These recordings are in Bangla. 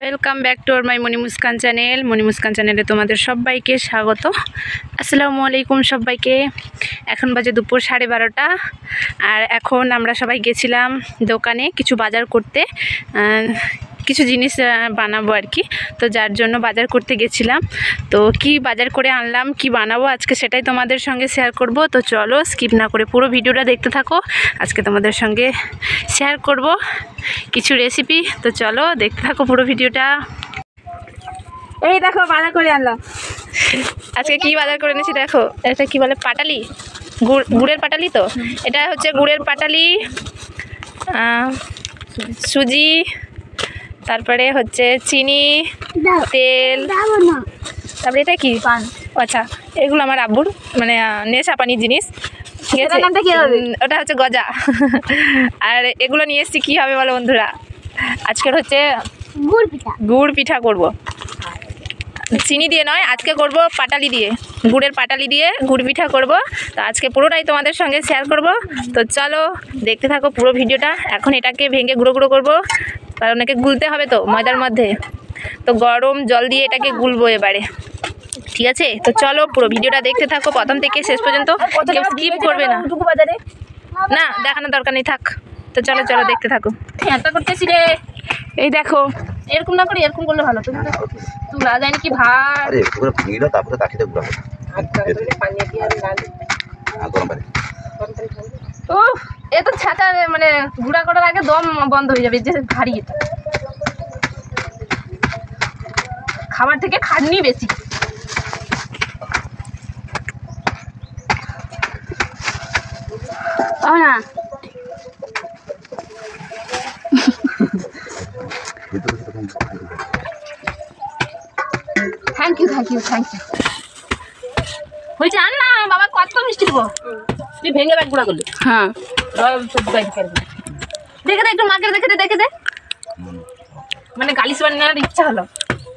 Welcome back to my Moni Muskan channel. Moni Muskan চ্যানেলে তোমাদের সবাইকে স্বাগত। আসসালামু আলাইকুম সবাইকে। এখন বাজে দুপুর 12:30 আর এখন আমরা সবাই গেছিলাম দোকানে কিছু বাজার করতে, কিছু জিনিস বানাবো আর কি। তো যার জন্য বাজার করতে গেছিলাম। তো কি বাজার করে আনলাম, কি বানাবো আজকে সেটাই তোমাদের সঙ্গে শেয়ার করব। তো চলো স্কিপ না করে পুরো ভিডিওটা দেখতে থাকো। আজকে তোমাদের সঙ্গে শেয়ার করব কিছু রেসিপি। তো চলো দেখতে থাকো পুরো ভিডিওটা। এই দেখো বাজার করে আনলাম। আজকে কি বাজার করে এনেছি দেখো। এটা কি বলে, পাটালি, গুড়ের পাটালি। তো এটা হচ্ছে গুড়ের পাটালি, সুজি, তারপরে হচ্ছে চিনি, তেল, তারপরে এটা কি পান। আচ্ছা, এগুলো আমার আব্বুর মানে নেশা পানির জিনিস, ঠিক আছে। ওটা হচ্ছে গজা। আর এগুলো নিয়ে এসেছি কী হবে বলো বন্ধুরা, আজকের হচ্ছে গুড় পিঠা করব। চিনি দিয়ে নয়, আজকে করব পাটালি দিয়ে, গুড়ের পাটালি দিয়ে গুড় পিঠা করব। তো আজকে পুরোটাই তোমাদের সঙ্গে শেয়ার করব। তো চলো দেখতে থাকো পুরো ভিডিওটা। এখন এটাকে ভেঙে গুঁড়ো গুঁড়ো করবো, কারণ ওনাকে গুলতে হবে তো ময়দার মধ্যে। তো গরম জল দিয়ে এটাকে গুলবো এবারে, ঠিক আছে। তো চলো পুরো ভিডিওটা দেখতে থাকো প্রথম থেকে শেষ পর্যন্ত, কেউ স্কিপ করবে না। না দেখানোর দরকার নেই, থাক। তো চলো চলো দেখতে থাকো। এত করতেছি রে, এই দেখো এরকম না করে এরকম করলে ভালো। তুমি তো তুলা যায় নাকি ভাত। আরে পুরো ভেঙে দাও, তারপরে তাকিয়ে গুঁড়া করো। পানি দিয়ে আর ডাল গরম পানি। ও এ তো ছাতা, মানে গুঁড়া করার আগে দম বন্ধ হয়ে যাবে, যে ভারী এটা। খাবার থেকে খাটনি বেশি। না thank you thank you thank you. হয়েছে আন না বাবা, কত মিষ্টি দেবো। তুই ভেঙে ব্যাগ গুঁড়া করলি। হ্যাঁ দেখে দে, একটু মাকে দেখে দে, দেখে দে। মানে গালিশ বানানোর ইচ্ছা হলো,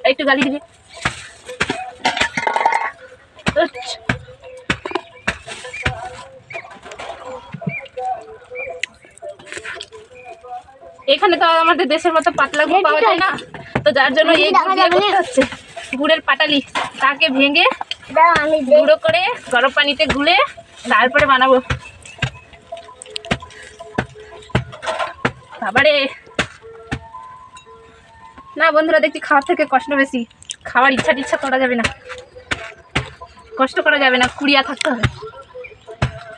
একটু গালি দিবি। এখানে তো আমাদের দেশের মতো পাতলা গুড় পাওয়া যায় না, তো যার জন্য এই গুড় দিয়ে করতে হচ্ছে। গুড়ের পাটালি, তাকে ভেঙে গুঁড়ো করে গরম পানিতে গুলে তারপরে বানাবো। বাবারে না বন্ধুরা, দেখছি খাওয়ার থেকে কষ্ট বেশি। খাওয়ার ইচ্ছা করা যাবে না, কষ্ট করা যাবে না, কুড়িয়া থাকতে হবে।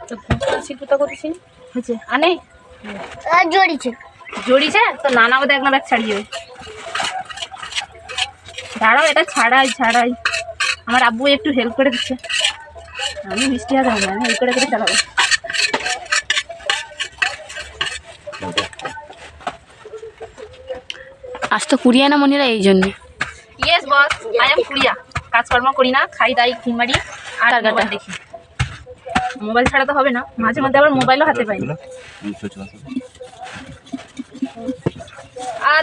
তো শিল্পটা করেছি হয়েছে আনে জড়িছে তো নানাও দেখ না, ব্যাগ ছাড়িয়ে দাঁড়াও। এটা ছাড়াই আমার আব্বু একটু হেল্প করে দিচ্ছে। আমি মিষ্টি হাত হবে, আমি এই করে চালাবো। আজ তো কুড়িয়া না মনিরা, এই জন্য। ইয়েস বস, আই এম কুড়িয়া। কাজকর্ম করি না, খাই দাই ঘুম মারি আর মোবাইল দেখি। মোবাইল ছাড়া তো হবে না, মাঝে মধ্যে আবার মোবাইলও হাতে পাই।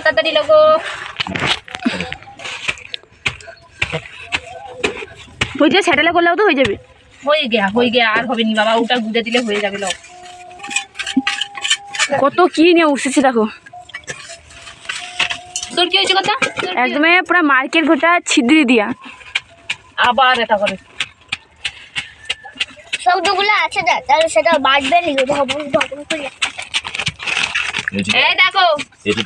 তাড়াতাড়ি লোগো। হয়ে যাবে, স্যাটেলে করলেও তো হয়ে যাবে। হয়ে গিয়া আর হবে নি বাবা, ওটা গুঁড়ে দিলে হয়ে যাবে। লোক কত কি নিয়ে উঠেছে দেখো। তোর কি হয়েছে কথা? একদম পুরো মার্কেট গোটা ছিদ্রি দিয়া। আবার এটা করে সবগুলো আছে যা, তাহলে সেটা বাড়বে না। এই দেখো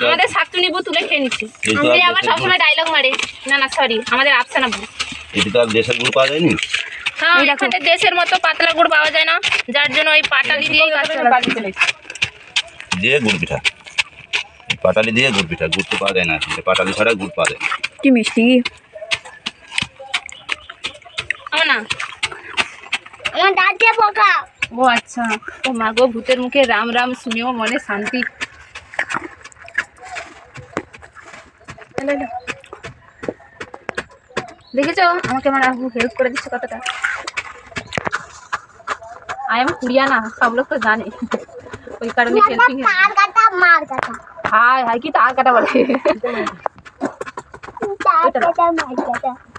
আমাদের শাকচুনি বউ তুলে খেয়ে নিচ্ছে। আমি আবার সবসময় ডায়লগ মারে, না সরি, আমাদের আফসানা বউ। এটা তো আর দেশের গুড় পাওয়া যায়নি। হ্যাঁ এখানে দেশের মতো পাতলা গুড় পাওয়া যায় না, যার জন্য ওই পাটালি দিয়েই দিয়ে গুড় পিঠা, পাটালি দিয়ে গুড় পিঠা। গুড় তো পাওয়া যায় না, পাটালি ছাড়া গুড় পাওয়া যায়। কি মিষ্টি না। আমার দাঁতে পোকা। ও আচ্ছা, ও মা গো, ভূতের মুখে রাম রাম শুনেও মনে শান্তি। দেখেছো আমাকে আমার আব্বু হেল্প করে দিচ্ছে কতটা। আই এম কুড়িয়া না, সব লোক তো জানে, ওই কারণে হেল্পিং। হাই কি তার কাটা বলে।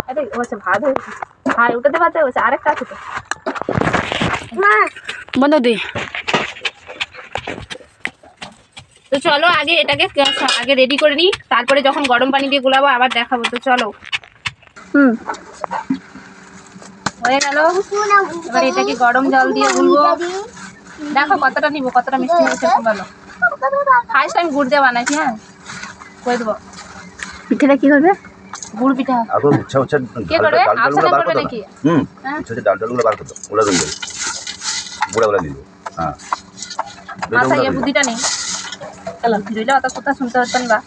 আরে ও আচ্ছা ভাত হয়েছে, হাই ওটাতে ভাত হয়েছে, আরেকটা আছে তো। বন্ধ দে। তো তো চলো আগে এটাকে আগে রেডি করে নিই, তারপরে যখন গরম পানি দিয়ে গুলাবো আবার দেখাবো। তো চলো, হয়ে গেল। এবার এটাকে গরম জল দিয়ে গুলবো। দেখো কতটা নিবো, কতটা মিষ্টি হয়েছে ভালো। ফার্স্ট আমি গুড় দিয়ে বানাইছি। হ্যাঁ, করে দেবো। পিঠেটা কি করবে? গুড় পিঠা আগে উচ্ছা উচ্ছা কে করবে? ডালগুলো বার করবে করতে নাকি? হ্যাঁ, উচ্ছা ডালগুলো বার করতে ওলা দিল গুড়া দিল। হ্যাঁ, মাথা ইয়ে বুদ্ধিটা নেই। চলো, দিলে অত কথা শুনতে হতো না।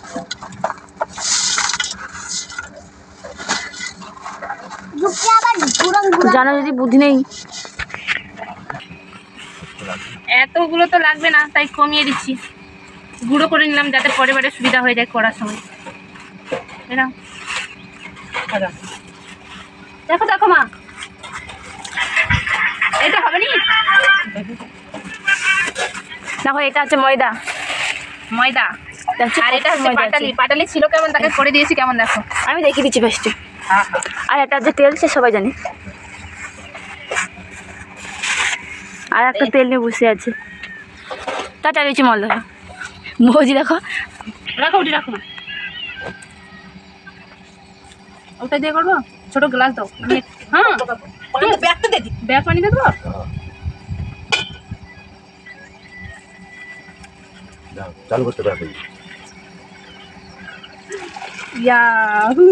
জানো যদি বুদ্ধি নেই। এতগুলো তো লাগবে না, তাই কমিয়ে দিচ্ছি। গুঁড়ো করে নিলাম যাতে পরে পরে সুবিধা হয়ে যায় করার সময়। এরকম দেখো দেখো মা, এটা হবে নি। দেখো এটা হচ্ছে ময়দা, ময়দা, দেখছো আর এটা হচ্ছে ময়দা আছে। পাটালি। পাটালি ছিল কেমন, তাকে করে দিয়েছি কেমন দেখো। আমি দেখিয়ে দিচ্ছি ফার্স্টে। আর এটা হচ্ছে তেল, সে সবাই জানে। আর একটা তেল নিয়ে বসে আছে, তা চালিয়েছি মল। দেখো মৌজি, দেখো রাখো, ওটি রাখো। ওটা দিয়ে করবো, ছোট গ্লাস দাও। হ্যাঁ, ব্যাগ পানি দিয়ে দেবো। চালু করতে পারবে। ইয়াহু,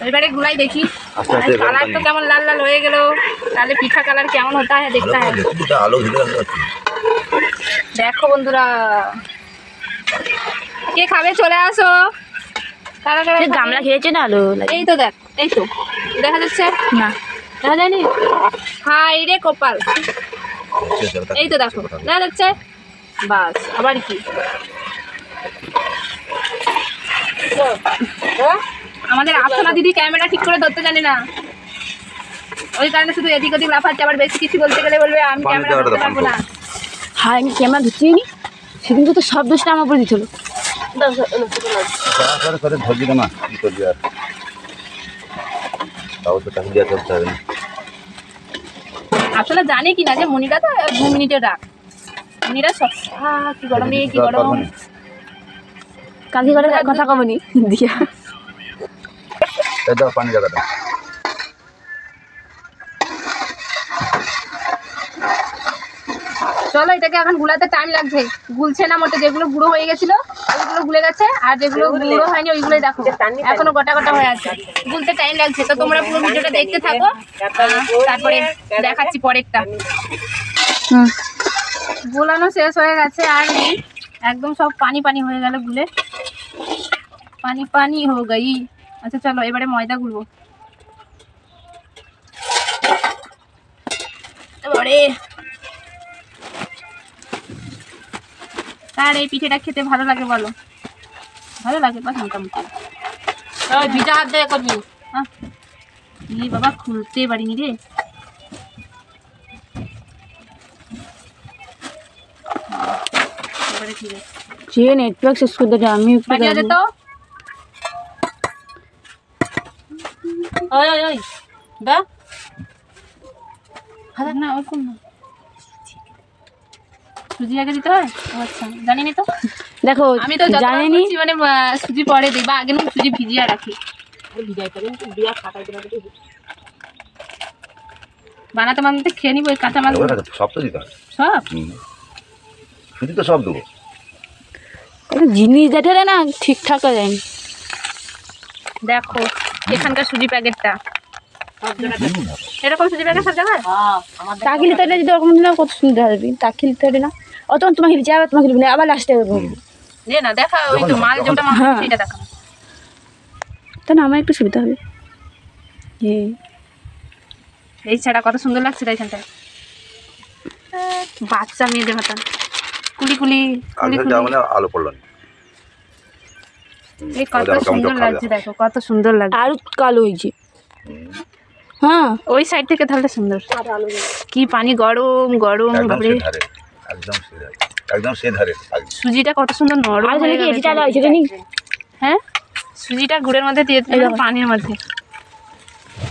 এবারে গুলাই দেখি। আস্তে আস্তে কালার তো কেমন লাল লাল হয়ে গেল, তাহলে পিঠা কালার কেমন হতা है देखता है। আলো ধীরে ধীরে দেখো বন্ধুরা, কে খাবে চলে আসো। কারা কারা খাবে? গামলা খেয়েছে না আলো লাগে এই তো দেখ, এই তো দেখা যাচ্ছে না। দেখা যায়নি। হাই রে কপাল, এই তো দেখো দেখা যাচ্ছে। বাস, আবার কি আমাদের আফসানা দিদি ক্যামেরা ঠিক করে ধরতে জানি না, ওই কারণে শুধু এদিক ওদিক লাফাচ্ছে। আবার বেশি কিছু বলতে গেলে বলবে আমি ক্যামেরা ধরতে পারবো না। হ্যাঁ, আমি ক্যামেরা ধরতেই নি, সেদিন তো সব দোষটা আমার উপরে দিত। ধরবি না, কি করবি আর, তাও তো টাকা দিয়ে চলতে হবে। আসলে জানে কি না যে মনিরা তো 2 মিনিটের রাখ। মনিরা সব কি গরমে কি গরম। কালকে করে কথা কবনি দিয়া। দাও পানি জায়গাটা। চলো, এটাকে এখন গুলাতে টাইম লাগছে। গুলছে না মোটে, যেগুলো গুঁড়ো হয়ে গেছিল ওইগুলো গুলে গেছে, আর যেগুলো গুঁড়ো হয়নি ওইগুলোই দেখো এখনো গোটা গোটা হয়ে আছে। গুলতে টাইম লাগছে। তো তোমরা পুরো ভিডিওটা দেখতে থাকো, তারপরে দেখাচ্ছি পরেরটা। গোলানো শেষ হয়ে গেছে, আর নেই, একদম সব পানি পানি হয়ে গেল গুলে, পানি পানি হয়ে গই। আচ্ছা চলো, এবারে ময়দা গুলবো। এবারে আর এই পিঠেটা খেতে ভালো লাগে বলো? ভালো লাগে বাস মোটামুটি। ভিজা হাত দিয়ে করবি। হ্যাঁ, ই বাবা, খুলতে পারিনি রে। এবারে ঠিক আছে, যে নেটওয়ার্ক শেষ করে দেবে। আমি একটু বাড়ি যেত। ওই ওই ওই দা হাজার না, ওরকম না, সুজি আগে দিতে হয়। আচ্ছা, জানি না তো। দেখো, আমি তো জানেনি মানে সুজি পরে দিই, বা আগে না সুজি ভিজিয়ে রাখি। বানাতে বানাতে খেয়ে নিবো। কাঁচা মাল সব তো দিতে হবে, সব শুধু তো সব দেবো। জিনিস দেখে না ঠিকঠাক যায়নি। দেখো এখানকার সুজি প্যাকেটটা, এরকম সুজি প্যাকেট সব জায়গায়। তাকিলি তো যদি ওরকম দিলাম কত সুন্দর হবে। তাকিলি তো না, অত তোমাকে লিখে আবার তোমাকে লিখে আবার লাস্টে যে না দেখা, ওই তো মাল যেটা মাল হ্যাঁ। সেটা দেখা। তা না আমার একটু সুবিধা হবে। এই ছাড়া কত সুন্দর লাগছে এখানটায়, বাচ্চা মেয়েদের মতন কুলি কুলি কুলি কুলি। মানে আলো পড়লো না। এই কত সুন্দর লাগছে, দেখো কত সুন্দর লাগছে। আরো কালো হয়েছে। হ্যাঁ, ওই সাইড থেকে তাহলে সুন্দর। কি পানি গরম গরম, বাপরে। একদম সে ধারে সুজিটা কত সুন্দর নরম আর হয়ে কি গেছে। এটা হয়েছে জানি। হ্যাঁ, সুজিটা গুড়ের মধ্যে দিয়ে দিতে, পানির মধ্যে,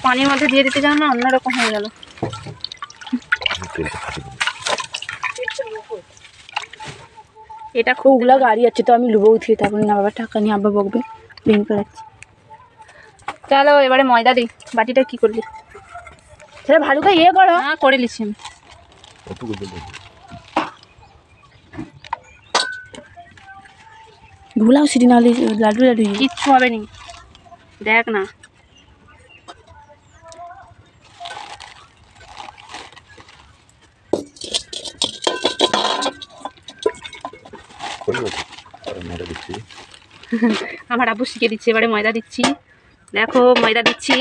পানির মধ্যে দিয়ে দিতে যাও না, অন্যরকম হয়ে গেল। এটা খুব ওগুলো গাড়ি আছে তো আমি লুবো থেকে তারপরে না বাবা টাকা নিয়ে আব্বা বকবে ভেঙে পড়াচ্ছি। চলো এবারে ময়দা দিই। বাটিটা কি করলি? সেটা ভালো করে ইয়ে করো। হ্যাঁ করে লিছি আমি। ভুলাও সিটি নাহলে লাড্ডু লাড্ডু ইয়ে। কিচ্ছু হবে নি, দেখ না। আমার আব্বু শিখে দিচ্ছে, এবারে ময়দা দিচ্ছি। দেখো ময়দা দিচ্ছি,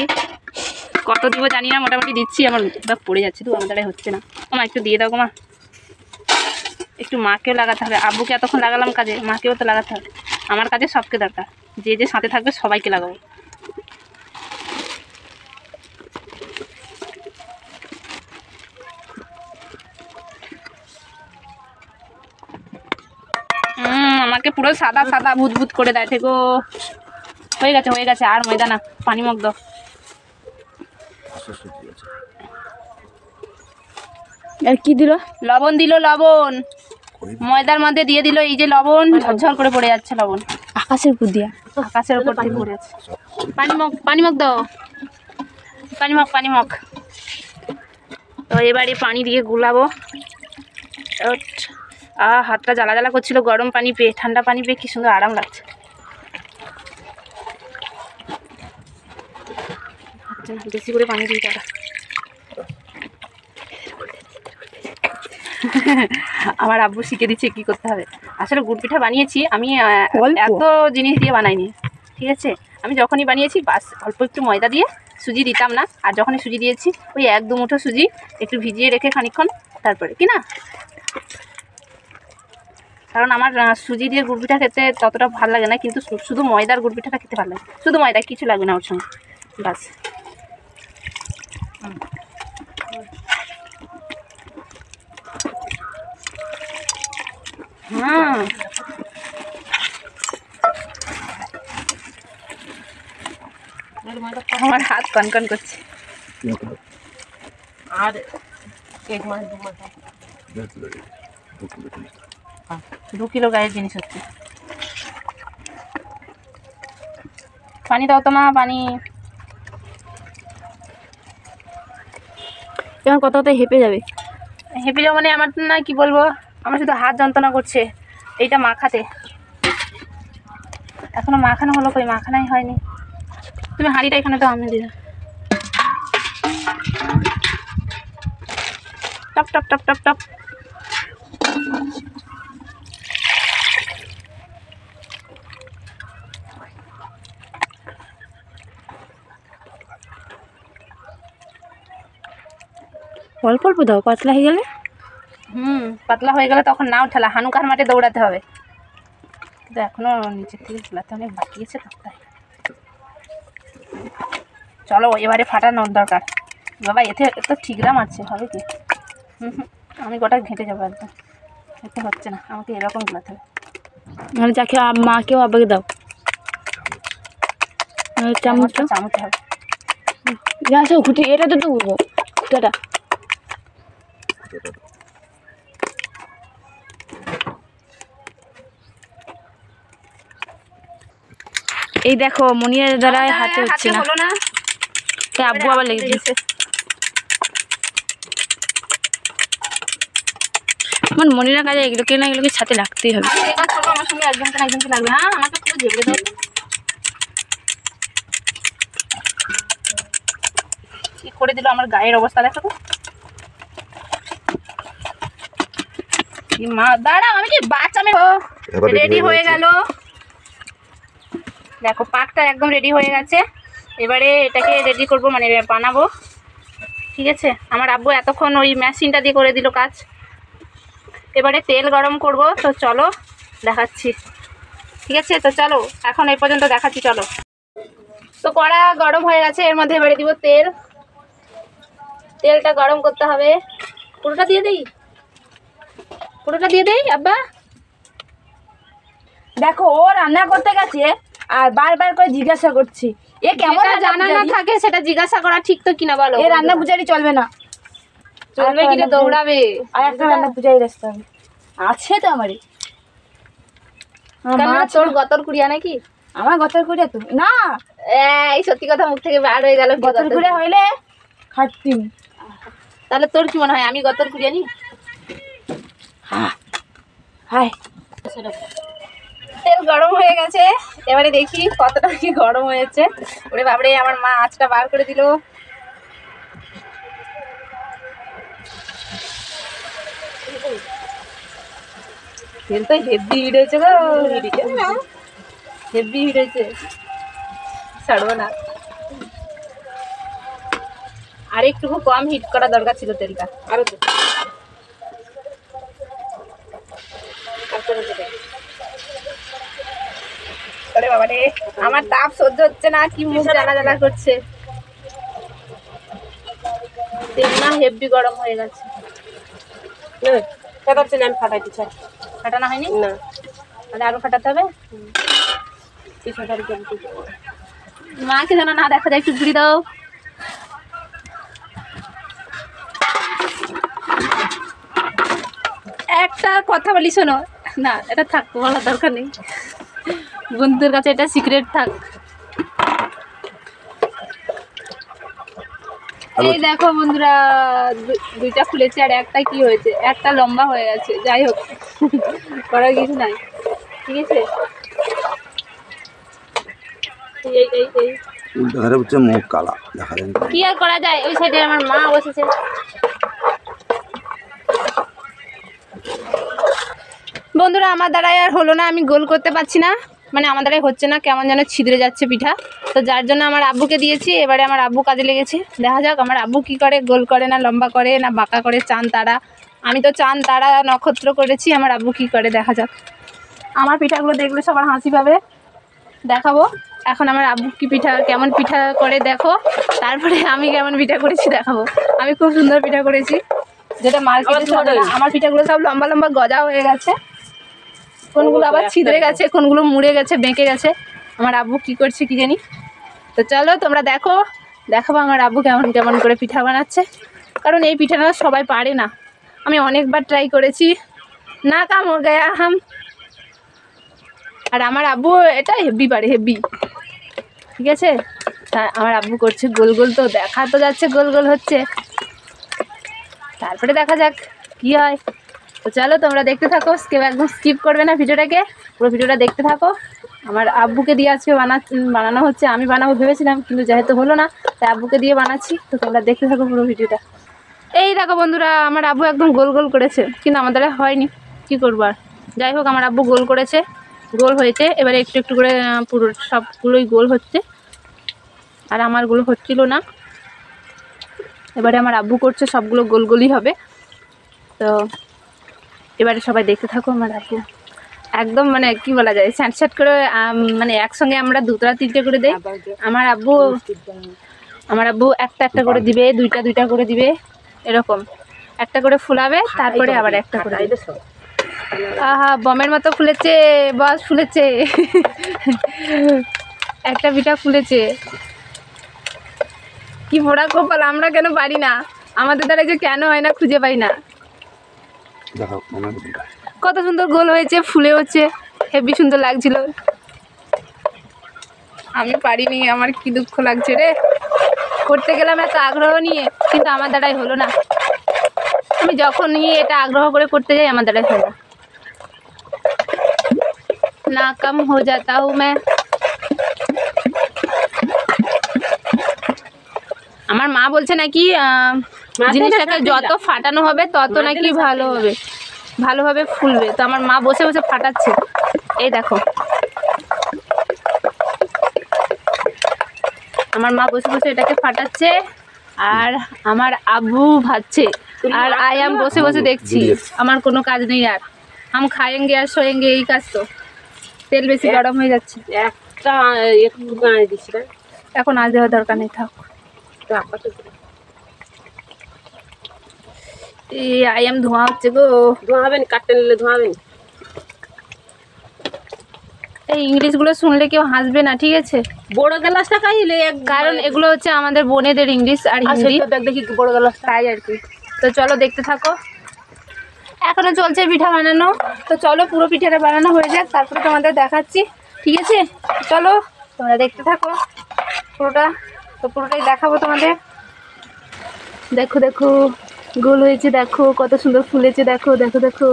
কত দিব জানি না, মোটামুটি দিচ্ছি। আমার পড়ে যাচ্ছে তো, আমার দ্বারা হচ্ছে না। মা একটু দিয়ে দাও গো মা, একটু মাকেও লাগাতে হবে। আব্বুকে এতক্ষণ লাগালাম কাজে, মাকেও তো লাগাতে হবে। আমার কাজে সবকে দরকার, যে যে সাথে থাকবে সবাইকে লাগাবো। আমাকে পুরো সাদা সাদা ভূত ভূত করে দেয় থেকে। হয়ে গেছে হয়ে গেছে, আর ময়দা না, পানি মগ দাও। আর কি দিল? লবণ দিল, লবণ ময়দার মধ্যে দিয়ে দিল। এই যে লবণ ঝরঝর করে পড়ে যাচ্ছে, লবণ আকাশের উপর দিয়া, আকাশের উপর দিয়ে পড়ে যাচ্ছে। পানি মগ দাও, পানি মগ। তো এবারে পানি দিয়ে গুলাবো। হাতটা জ্বালা জ্বালা করছিল, গরম পানি পেয়ে, ঠান্ডা পানি পেয়ে কি সুন্দর আরাম লাগছে। বেশি করে পানি দিই তারা। আমার আব্বু শিখে দিচ্ছে কি করতে হবে। আসলে গুড় পিঠা বানিয়েছি আমি, এত জিনিস দিয়ে বানাইনি, ঠিক আছে। আমি যখনই বানিয়েছি বাস অল্প একটু ময়দা দিয়ে, সুজি দিতাম না। আর যখনই সুজি দিয়েছি ওই 1-2 মুঠো সুজি একটু ভিজিয়ে রেখে খানিকক্ষণ, তারপরে কি না, কারণ আমার সুজি দিয়ে গুড় পিঠা খেতে ততটা ভালো লাগে না, কিন্তু শুধু ময়দার গুড় পিঠাটা খেতে ভালো লাগে। শুধু ময়দা, কিছু লাগবে না ওর সঙ্গে, বাস। হ্যাঁ আমার হাত কনকন করছে। আর 1 মাস 2 মাস 2 কিলো গায়ের জিনিস হচ্ছে। পানি দাও তো মা, পানি। এবার কত কত হেঁপে যাবে। হেঁপে যাও মানে আমার না, কি বলবো, আমার শুধু হাত যন্ত্রণা করছে এইটা মাখাতে। এখনো মাখানো হলো কই? মাখানাই হয়নি। তুমি হাঁড়িটা এখানে তো আমি দিলাম। Top top top top top. অল্প অল্প দাও, পাতলা হয়ে গেলে। পাতলা হয়ে গেলে তখন নাও ঠেলা, হানুকার মাঠে দৌড়াতে হবে। কিন্তু এখনো নিচের থেকে ঝুলাতে অনেক বাকি আছে তো, তাই। চলো এবারে ফাটানোর দরকার। বাবা এতে তো ঠিকরা মারছে, হবে কি? আমি গোটা ঘেঁটে যাবো একদম, এতে হচ্ছে না, আমাকে এরকম ঝুলাতে হবে। মানে যাকে মাকেও আব্বাকে দাও, চামচটা চামচে হবে। আসো খুঁটে, এটা তো দেবো খুঁটাটা। এই দেখো মনিয়ার দ্বারা হাতে হচ্ছে না, হলো না, তাই আব্বু আবার লেগে গেছে। আমার মনিরা কাজে এগুলোকে না, এগুলোকে সাথে লাগতেই হবে। আমার সঙ্গে একজনকে লাগবে। হ্যাঁ আমাকে পুরো ঝেপে দাও। কি করে দিল আমার গায়ের অবস্থা, দেখো তো। মা দাঁড়াও, আমি কি বাচ্চা মেয়ে? রেডি হয়ে গেল, দেখো পাকটা একদম রেডি হয়ে গেছে। এবারে এটাকে রেডি করব, মানে বানাবো, ঠিক আছে। আমার আব্বু এতক্ষণ ওই মেশিনটা দিয়ে করে দিল কাজ। এবারে তেল গরম করব, তো চলো দেখাচ্ছি, ঠিক আছে। তো চলো এখন এই পর্যন্ত দেখাচ্ছি, চলো। তো কড়া গরম হয়ে গেছে, এর মধ্যে এবারে দিব তেল। তেলটা গরম করতে হবে। পুরোটা দিয়ে দেই, পুরোটা দিয়ে দেই আব্বা। দেখো ও রান্না করতে গেছে আর বারবার করে জিজ্ঞাসা করছি, এ কেমন জানা না থাকে সেটা জিজ্ঞাসা করা ঠিক তো কিনা বলো? এ রান্না পূজারি চলবে না, চলবে কি? দৌড়াবে। আর একটা রান্না পূজারি রাস্তা আছে তো আমারই। কেন রে, তোর গতর কুড়িয়া নাকি? আমার গতর কুড়িয়া তো না, এই সত্যি কথা মুখ থেকে বার হয়ে গেল। গতর কুড়িয়া হইলে খাটতি। তাহলে তোর কি মনে হয় আমি গতর কুড়িয়া নি? হাই তেল গরম হয়ে গেছে, এবারে দেখি কতটা কি গরম হয়েছে। ওরে বাবরে, আমার মা আঁচটা বার করে দিল। তেল তো হেভি হিট হয়েছে গো, হেভি হিট হয়েছে, ছাড়বো না। আর একটু কম হিট করা দরকার ছিল তেলটা, আরো তো। আরে বাবা রে, আমার তাপ সহ্য হচ্ছে না, কি মুখ জ্বালা জ্বালা করছে। তেল না হেভি গরম হয়ে গেছে। ফাটাচ্ছে না, আমি ফাটাইতে চাই ফাটানো হয়নি না। তাহলে আরো ফাটাতে হবে। মাকে যেন না দেখা যায়, একটু ঘুরি দাও। একটা কথা বলি শোনো, না এটা থাক, বলার দরকার নেই, বন্ধুদের কাছে এটা সিক্রেট থাক। এই দেখো বন্ধুরা, দুইটা খুলেছে আর একটা কি হয়েছে, একটা লম্বা হয়ে গেছে। যাই হোক, করার কিছু নাই, ঠিক আছে। এই উল্টো ধারে হচ্ছে মুখ কালা দেখা যায়। কি আর করা যায়, ওই সাইডে আমার মা বসেছে। বন্ধুরা, আমার দ্বারাই আর হলো না, আমি গোল করতে পারছি না, মানে আমার দ্বারাই হচ্ছে না, কেমন যেন ছিদ্রে যাচ্ছে পিঠা। তো যার জন্য আমার আব্বুকে দিয়েছি, এবারে আমার আব্বু কাজে লেগেছে। দেখা যাক আমার আব্বু কি করে, গোল করে না লম্বা করে না বাঁকা করে, চাঁদ তারা। আমি তো চাঁদ তারা নক্ষত্র করেছি, আমার আব্বু কি করে দেখা যাক। আমার পিঠাগুলো দেখলে সবার হাসি পাবে, দেখাবো। এখন আমার আব্বু কি পিঠা, কেমন পিঠা করে দেখো, তারপরে আমি কেমন পিঠা করেছি দেখাবো। আমি খুব সুন্দর পিঠা করেছি, যেটা মার্কেটে চলে না। আমার পিঠাগুলো সব লম্বা লম্বা গজা হয়ে গেছে, কোনগুলো আবার ছিদ্রে গেছে, কোনগুলো মুড়ে গেছে, বেঁকে গেছে। আমার আব্বু কি করছে কি জানি। তো চলো তোমরা দেখো, দেখাবো আমার আব্বু কেমন কেমন করে পিঠা বানাচ্ছে। কারণ এই পিঠাটা সবাই পারে না, আমি অনেকবার ট্রাই করেছি, না কাম হো গয়া হাম। আর আমার আব্বু এটা হেভি পারে, হেভি, ঠিক আছে। তা আমার আব্বু করছে গোল গোল, তো দেখা তো যাচ্ছে গোল গোল হচ্ছে, তারপরে দেখা যাক কি হয়। তো চলো তোমরা দেখতে থাকো, একদম স্কিপ করবে না ভিডিওটাকে, পুরো ভিডিওটা দেখতে থাকো। আমার আব্বুকে দিয়ে আজকে বানানো হচ্ছে, আমি বানাবো ভেবেছিলাম, কিন্তু যেহেতু হলো না তাই আব্বুকে দিয়ে বানাচ্ছি। তো তোমরা দেখতে থাকো পুরো ভিডিওটা। এই দেখো বন্ধুরা, আমার আব্বু একদম গোল গোল করেছে, কিন্তু আমাদের হয়নি, কি করবো আর। যাই হোক, আমার আব্বু গোল করেছে, গোল হয়েছে। এবারে একটু একটু করে পুরো সবগুলোই গোল হচ্ছে, আর আমারগুলো হচ্ছিল না। এবারে আমার আব্বু করছে, সবগুলো গোল গোলই হবে। তো এবারে সবাই দেখতে থাকো। আমার আব্বু একদম মানে কি বলা যায়, স্যাঁট স্যাঁট করে, মানে একসঙ্গে আমরা দুটা তিনটে করে দেই। আমার আব্বু একটা একটা করে দিবে, দুইটা দুইটা করে দিবে, এরকম একটা করে ফুলাবে, তারপরে আবার একটা করে দিবে। আহা, বমের মতো ফুলেছে, বস ফুলেছে, একটা পিঠা ফুলেছে। কি পোড়া কপাল, আমরা কেন পারি না, আমাদের দ্বারা যে কেন হয় না খুঁজে পাই না। কত সুন্দর গোল হয়েছে, ফুলে হচ্ছে, হেভি সুন্দর লাগছিল। আমি পারিনি, আমার কি দুঃখ লাগছে রে। করতে গেলাম এত আগ্রহ নিয়ে, কিন্তু আমার দ্বারাই হলো না। আমি যখনই এটা আগ্রহ করে করতে যাই, আমার দ্বারাই হয় না, নাকাম হো যাতা হুঁ मैं। আমার মা বলছে নাকি জিনিসটাকে যত ফাটানো হবে তত নাকি ভালো হবে, ভালোভাবে ফুলবে। তো আমার মা বসে বসে ফাটাচ্ছে, এই দেখো আমার মা বসে বসে এটাকে ফাটাচ্ছে, আর আমার আব্বু ভাজছে, আর আয়াম বসে বসে দেখছি। আমার কোনো কাজ নেই, আর হাম খায়েঙ্গে আর শোয়েঙ্গে, এই কাজ। তো তেল বেশি গরম হয়ে যাচ্ছে, একটা একটু দিচ্ছি না, এখন আজ দেওয়ার দরকার নেই, থাক। এই আয়াম ধোঁয়া হচ্ছে গো, ধোঁয়াবেন, কাটতে নিলে ধোঁয়াবেন। এই ইংলিশগুলো শুনলে কেউ হাসবে না, ঠিক আছে। বড় গ্লাসটা খাইলে, কারণ এগুলো হচ্ছে আমাদের বোনেদের ইংলিশ আর হিন্দি, দেখি বড় গ্লাস তাই আর কি। তো চলো দেখতে থাকো। এখনো চলছে পিঠা বানানো। তো চলো পুরো পিঠাটা বানানো হয়ে যাক, তারপরে তোমাদের দেখাচ্ছি, ঠিক আছে? চলো তোমরা দেখতে থাকো পুরোটা, তো পুরোটাই দেখাবো তোমাদের। দেখো দেখো গোল হয়েছে, দেখো কত সুন্দর ফুলেছে, দেখো দেখো দেখো।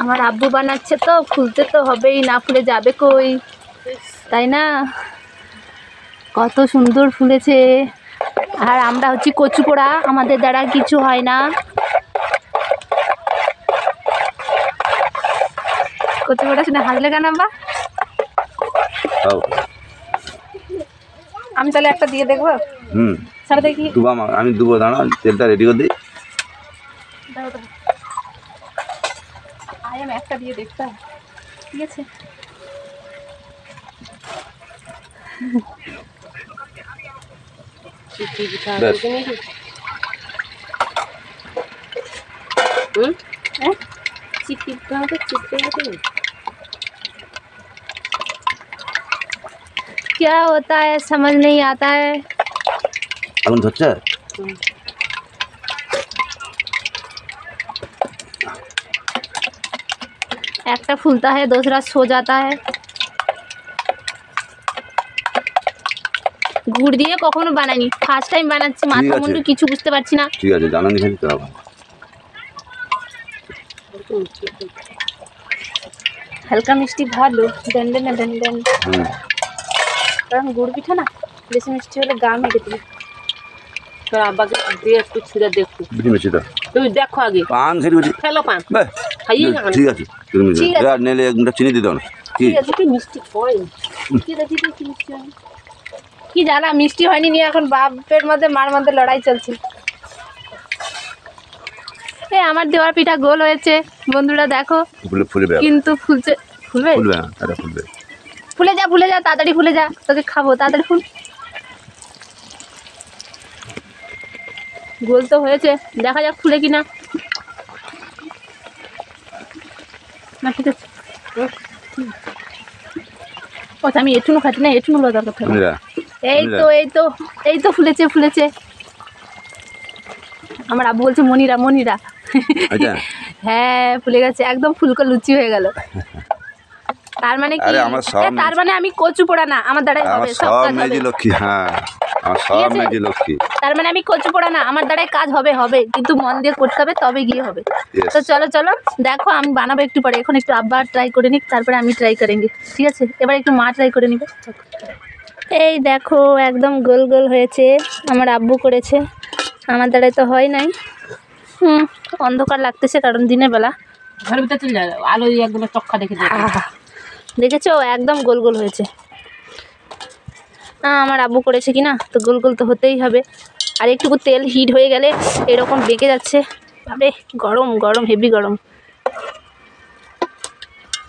আমার আব্বু বানাচ্ছে তো, ফুলতে তো হবেই, না ফুলে যাবে কই, তাই না? কত সুন্দর ফুলেছে। আর আমরা হচ্ছি কচু পোড়া, আমাদের দ্বারা কিছু হয় না। কচু পোড়া শুনে হাসলে কেন আব্বা? আমি তাহলে একটা দিয়ে দেখবো। সারা দেখি আমি দেবো, দাঁড়া তেলটা রেডি করে দিই। আমি একটা দিয়ে দেখতাম, ঠিক আছে? क्या होता है समझ नहीं आता है। এখন ধরছে একটা फूलता है दूसरा सो जाता है। গুড় দিয়ে কখনো বানাইনি, ফার্স্ট টাইম বানাচ্ছি, মাথা আছে। মুন্ডু কিছু বুঝতে পারছি না। ঠিক আছে, জানানি খালি তো হবে। হালকা মিষ্টি ভালো, দেন দেন না দেন দেন, হুম, কারণ গুড় পিঠা না বেশি মিষ্টি হলে গা মেরে দিবে। তোর আব্বাকে দিয়ে একটু ছিঁড়ে দেখো, বুঝি মিষ্টি তো তুমি দেখো আগে। পান সেটি বুঝি ফেলো পান, বাহ, খাইয়ে না। ঠিক আছে, তুমি মিষ্টি ঠিক আছে। আর নেলে এক মুঠা চিনি দিতে না কি? ঠিক আছে, কি মিষ্টি হয়, কি দেখি তো কি মিষ্টি হয়। কি জানা মিষ্টি হয়নি নিয়ে এখন বাপের মধ্যে মার মধ্যে লড়াই চলছে। আমার দেওয়ার পিঠা গোল হয়েছে বন্ধুরা, দেখো, ফুলে ফুলবে, কিন্তু ফুলছে, ফুলবে ফুলবে না, আরে ফুলবে। ফুলে যা তাড়াতাড়ি ফুলে যা, তোকে খাবো, তাড়াতাড়ি ফুল। গোল তো হয়েছে, দেখা যাক ফুলে কিনা। না ঠিক আছে, আচ্ছা আমি এটুনু খাচ্ছি না, এটুনু দরকার থাকে। বুঝলা? এই তো ফুলেছে। আমার আব্বু বলছে মনিরা মনিরা। আচ্ছা, হ্যাঁ ফুলে গেছে, একদম ফুলকো লুচি হয়ে গেল। তার মানে কি? আরে আমার সব তার মানে আমি কচু পোড়া না, আমার দ্বারাই আমার হবে, সব সব কাজ হবে। মেজি লক্ষ্মী, হ্যাঁ আমার ঠিক সব আছে? মেজি লক্ষ্মী। তার মানে আমি কচু পোড়া না, আমার দ্বারাই কাজ হবে, কিন্তু মন দিয়ে করতে হবে, তবে গিয়ে হবে। Yes. তো চলো দেখো, আমি বানাবো একটু পরে, এখন একটু আব্বা ট্রাই করে নিক, তারপরে আমি ট্রাই করেंगे, ঠিক আছে? এবার একটু মা ট্রাই করে নিবে। এই দেখো একদম গোল গোল হয়েছে, আমার আব্বু করেছে, আমার দ্বারাই তো হয় নাই। অন্ধকার লাগতেছে কারণ দিনের বেলা। ঘরের ভিতরে চলে যায়, আলো একদম চক্কা দেখে যায়। দেখেছো একদম গোল গোল হয়েছে। আমার আব্বু করেছে কি না, তো গোল গোল তো হতেই হবে। আর একটুকু তেল হিট হয়ে গেলে এরকম বেঁকে যাচ্ছে, আরে গরম গরম, হেভি গরম।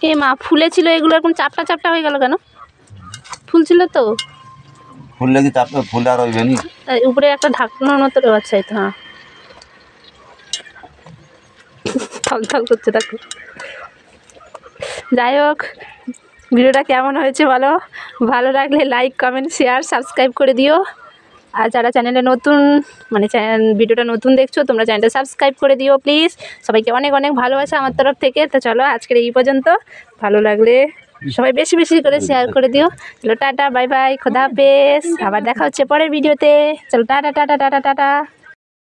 এ মা ফুলেছিল এগুলো, এরকম চাপটা চাপটা হয়ে গেল কেন? ফুলছিল তো, ফুললে কি চাপবে? ফুল আর হইবে নি? উপরে একটা ঢাকনার মতো, আচ্ছা এই তো, হ্যাঁ থল করছে দেখো। যাই হোক, ভিডিওটা কেমন হয়েছে বলো, ভালো লাগলে লাইক কমেন্ট শেয়ার সাবস্ক্রাইব করে দিও। আর যারা চ্যানেলে নতুন, মানে ভিডিওটা নতুন দেখছো, তোমরা চ্যানেলটা সাবস্ক্রাইব করে দিও প্লিজ। সবাইকে অনেক অনেক ভালোবাসা আমার তরফ থেকে। তো চলো আজকের এই পর্যন্ত, ভালো লাগলে সবাই বেশি বেশি করে শেয়ার করে দিও। চলো টাটা বাই বাই, খোদা হাফেজ, আবার দেখা হচ্ছে পরের ভিডিওতে। চলো টাটা টাটা টাটা টাটা।